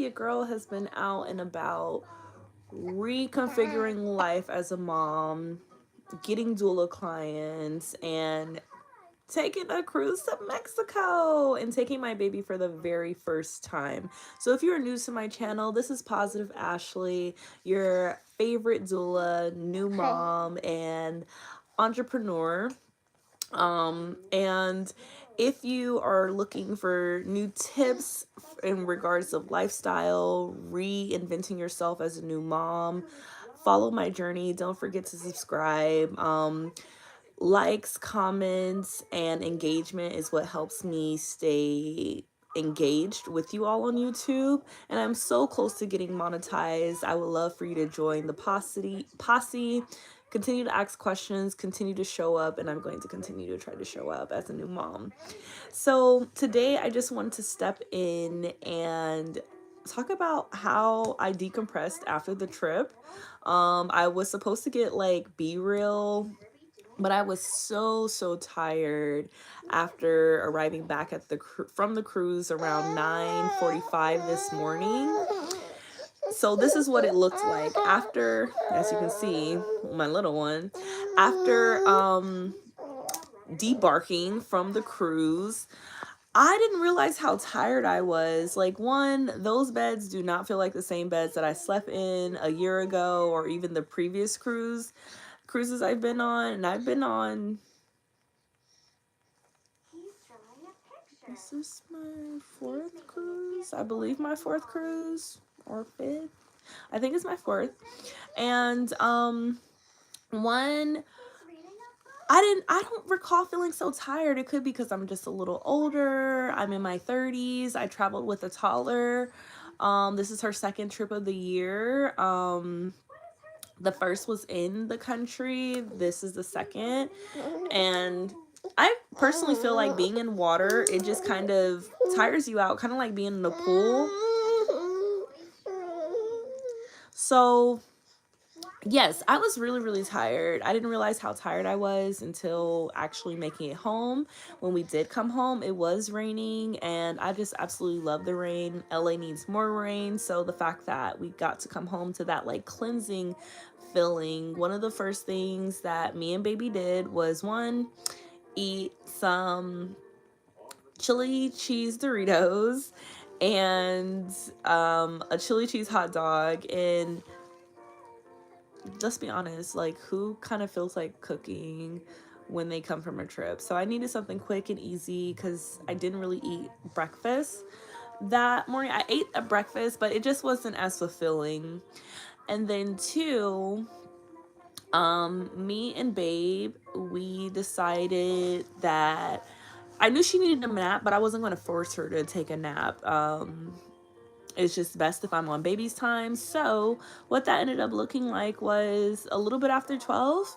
your girl has been out and about reconfiguring life as a mom, getting doula clients, and taking a cruise to Mexico and taking my baby for the very first time. So if you're new to my channel, this is Positive Ashley, your favorite doula, new mom, and entrepreneur. And if you are looking for new tips in regards of lifestyle, reinventing yourself as a new mom, follow my journey. Don't forget to subscribe. Likes, comments, and engagement is what helps me stay engaged with you all on YouTube, and I'm so close to getting monetized. I would love for you to join the posse, continue to ask questions, continue to show up, and I'm going to continue to try to show up as a new mom. So today I just wanted to step in and talk about how I decompressed after the trip. I was supposed to get like B-reel, but I was so tired after arriving back at from the cruise around 9:45 this morning. So this is what it looked like after, as you can see, my little one, after debarking from the cruise. I didn't realize how tired I was. Like, one, those beds do not feel like the same beds that I slept in a year ago or even the previous cruises I've been on. And I've been on, this is my fourth cruise, I believe, my fourth cruise or fifth. I think it's my fourth. And one, I don't recall feeling so tired. It could be because I'm just a little older. I'm in my 30s. I traveled with a toddler. This is her second trip of the year. The first was in the country. This is the second. And I personally feel like being in water, it just kind of tires you out, kind of like being in the pool. So yes, I was really tired. I didn't realize how tired I was until actually making it home. When we did come home, it was raining, and I just absolutely love the rain. LA needs more rain, so the fact that we got to come home to that like cleansing feeling, one of the first things that me and baby did was, one, eat some chili cheese Doritos and a chili cheese hot dog. And let's be honest, like, who kind of feels like cooking when they come from a trip? So I needed something quick and easy because I didn't really eat breakfast that morning. I ate a breakfast, but it just wasn't as fulfilling. And then two, me and babe, we decided that I knew she needed a nap, but I wasn't going to force her to take a nap. It's just best if I'm on baby's time. So what that ended up looking like was a little bit after 12,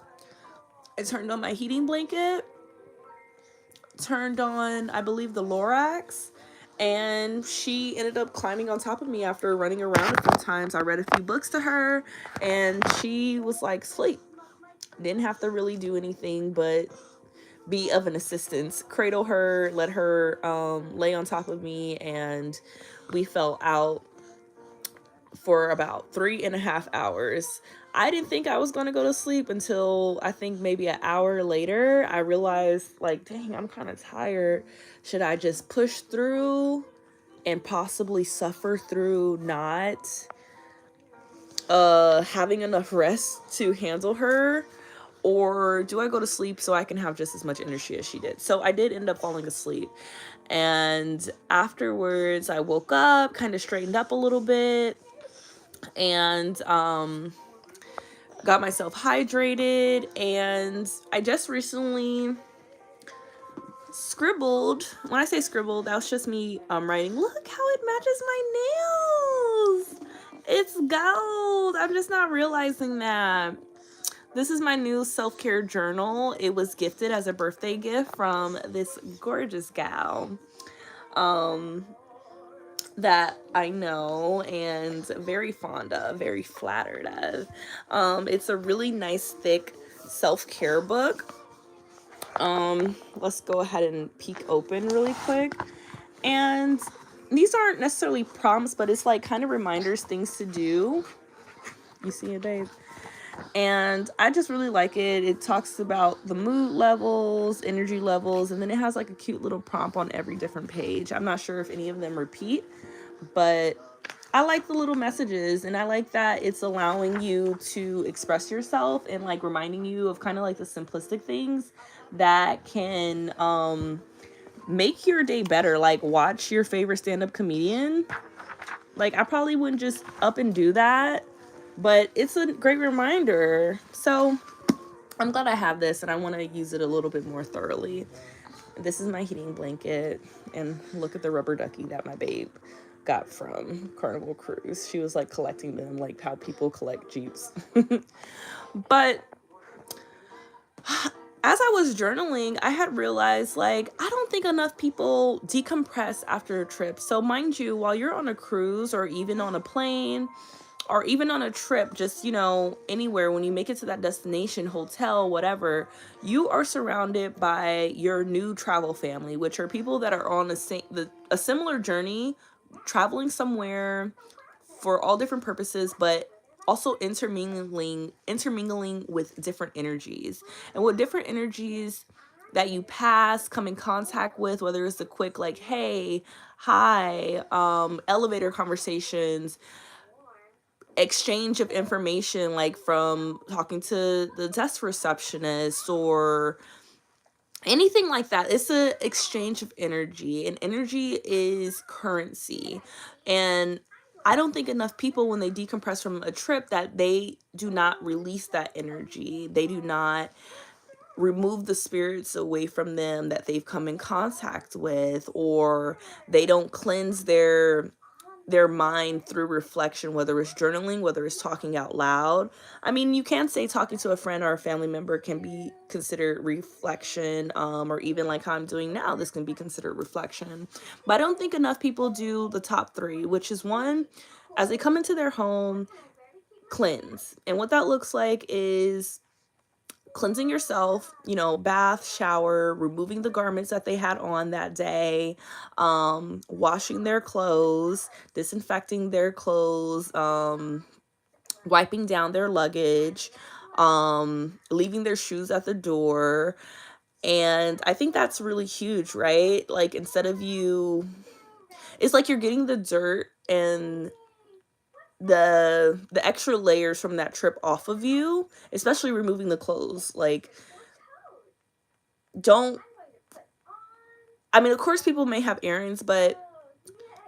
I turned on my heating blanket, turned on, I believe, the Lorax, and she ended up climbing on top of me after running around a few times. I read a few books to her, and she was like, sleep. Didn't have to really do anything but be of an assistance, cradle her, let her lay on top of me, and we fell out for about 3.5 hours. I didn't think I was going to go to sleep until I think maybe an hour later. I realized, like, dang, I'm kind of tired. Should I just push through and possibly suffer through not having enough rest to handle her? Or do I go to sleep so I can have just as much energy as she did? So I did end up falling asleep. And afterwards, I woke up, kind of straightened up a little bit, and got myself hydrated. And I just recently scribbled. When I say scribbled, that was just me writing, look how it matches my nails. It's gold. I'm just not realizing that. This is my new self-care journal. It was gifted as a birthday gift from this gorgeous gal that I know and very fond of, very flattered of. It's a really nice, thick self-care book. Let's go ahead and peek open really quick. And these aren't necessarily prompts, but it's like kind of reminders, things to do. You see it, babe? And I just really like it. It talks about the mood levels, energy levels, and then it has like a cute little prompt on every different page. I'm not sure if any of them repeat, but I like the little messages, and I like that it's allowing you to express yourself and like reminding you of kind of like the simplistic things that can make your day better. Like watch your favorite stand-up comedian. Like I probably wouldn't just up and do that, but it's a great reminder. So I'm glad I have this, and I want to use it a little bit more thoroughly. This is my heating blanket, and look at the rubber ducky that my babe got from Carnival Cruise. She was like collecting them like how people collect Jeeps. But as I was journaling, I had realized like I don't think enough people decompress after a trip. So mind you, while you're on a cruise or even on a plane or even on a trip, just, you know, anywhere, when you make it to that destination, hotel, whatever, you are surrounded by your new travel family, which are people that are on a similar journey, traveling somewhere for all different purposes, but also intermingling with different energies. And with different energies that you pass, come in contact with, whether it's a quick like, hey, hi, elevator conversations, exchange of information, like from talking to the desk receptionist or anything like that. It's a exchange of energy, and energy is currency. And I don't think enough people, when they decompress from a trip, that they do not release that energy. They do not remove the spirits away from them that they've come in contact with, or they don't cleanse their mind through reflection, whether it's journaling, whether it's talking out loud. I mean, you can say talking to a friend or a family member can be considered reflection, or even like how I'm doing now, this can be considered reflection. But I don't think enough people do the top three, which is one, as they come into their home, cleanse. And what that looks like is cleansing yourself, you know, bath, shower, removing the garments that they had on that day, washing their clothes, disinfecting their clothes, wiping down their luggage, leaving their shoes at the door. And I think that's really huge, right? Like instead of it's like you're getting the dirt and the extra layers from that trip off of you, especially removing the clothes. Like don't I mean, of course people may have errands, but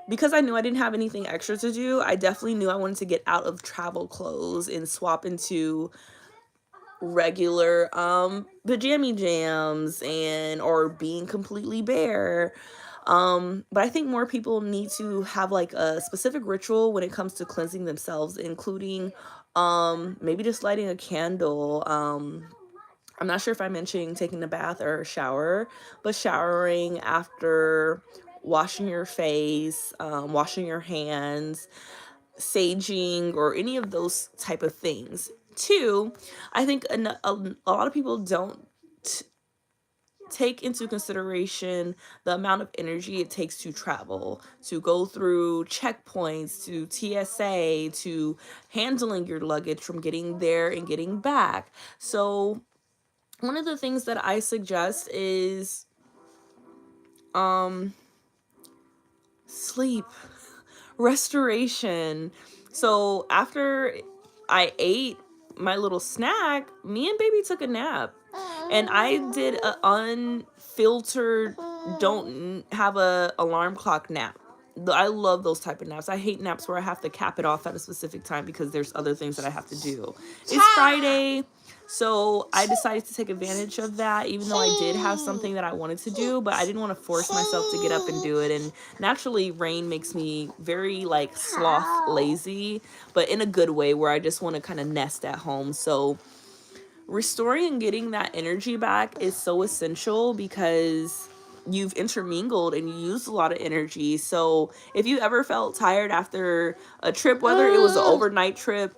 because I knew I didn't have anything extra to do, I definitely knew I wanted to get out of travel clothes and swap into regular pajama jams, and or being completely bare. But I think more people need to have like a specific ritual when it comes to cleansing themselves, including maybe just lighting a candle. I'm not sure if I mentioned taking a bath or a shower, but showering after washing your face, washing your hands, saging, or any of those type of things. Two, I think a lot of people don't take into consideration the amount of energy it takes to travel, to go through checkpoints, to TSA, to handling your luggage from getting there and getting back. So one of the things that I suggest is sleep, restoration. So after I ate my little snack, me and baby took a nap. And I did a unfiltered, don't have a alarm clock nap. I love those type of naps. I hate naps where I have to cap it off at a specific time because there's other things that I have to do. It's Friday, so I decided to take advantage of that, even though I did have something that I wanted to do, but I didn't want to force myself to get up and do it. And naturally, rain makes me very like sloth lazy, but in a good way, where I just want to kind of nest at home. So restoring and getting that energy back is so essential because you've intermingled and you used a lot of energy. So if you ever felt tired after a trip, whether it was an overnight trip,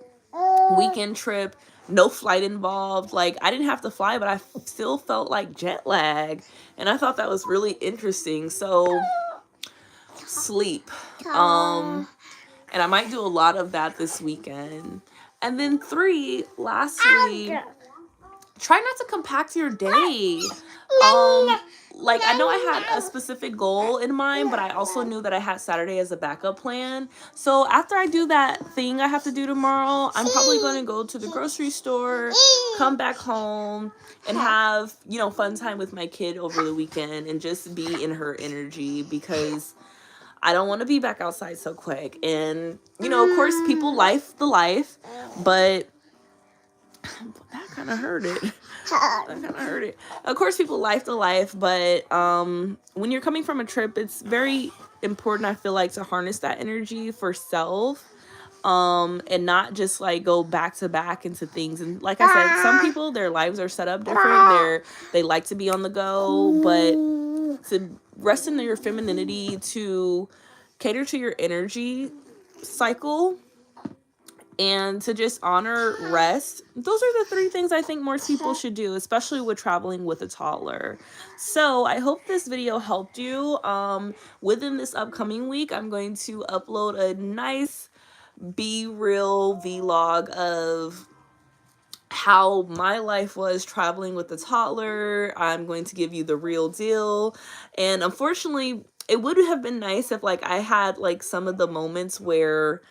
weekend trip, no flight involved, like I didn't have to fly, but I still felt like jet lag, and I thought that was really interesting. So sleep. And I might do a lot of that this weekend. And then 3, lastly, try not to compact your day. Like, I know I had a specific goal in mind, but I also knew that I had Saturday as a backup plan. So after I do that thing I have to do tomorrow, I'm probably going to go to the grocery store, come back home, and have, you know, fun time with my kid over the weekend and just be in her energy, because I don't want to be back outside so quick. And, you know, of course, people life the life, but that kind of hurt it. That kind of hurt it. Of course, people life the life, but when you're coming from a trip, it's very important, I feel like, to harness that energy for self, and not just like go back to back into things. And like I said, some people, their lives are set up different. They like to be on the go, but to rest in your femininity, to cater to your energy cycle, and to just honor rest. Those are the 3 things I think most people should do, especially with traveling with a toddler. So I hope this video helped you. Within this upcoming week, I'm going to upload a nice Be Real vlog of how my life was traveling with the toddler. I'm going to give you the real deal. And unfortunately, it would have been nice if like I had like some of the moments where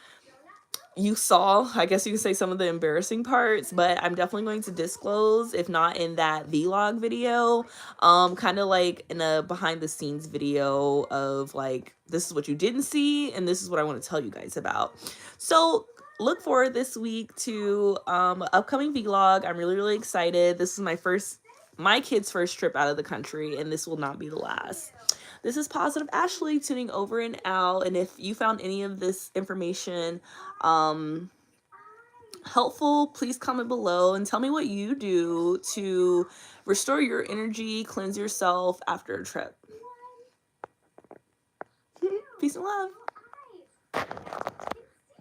you saw, I guess you could say, some of the embarrassing parts, but I'm definitely going to disclose, if not in that vlog video, kind of like in a behind the scenes video of like, this is what you didn't see and this is what I want to tell you guys about. So look forward this week to upcoming vlog. I'm really excited. This is my kid's first trip out of the country, and this will not be the last. This is Positive Ashley tuning over and out. And if you found any of this information helpful, please comment below and tell me what you do to restore your energy, cleanse yourself after a trip. Peace and love.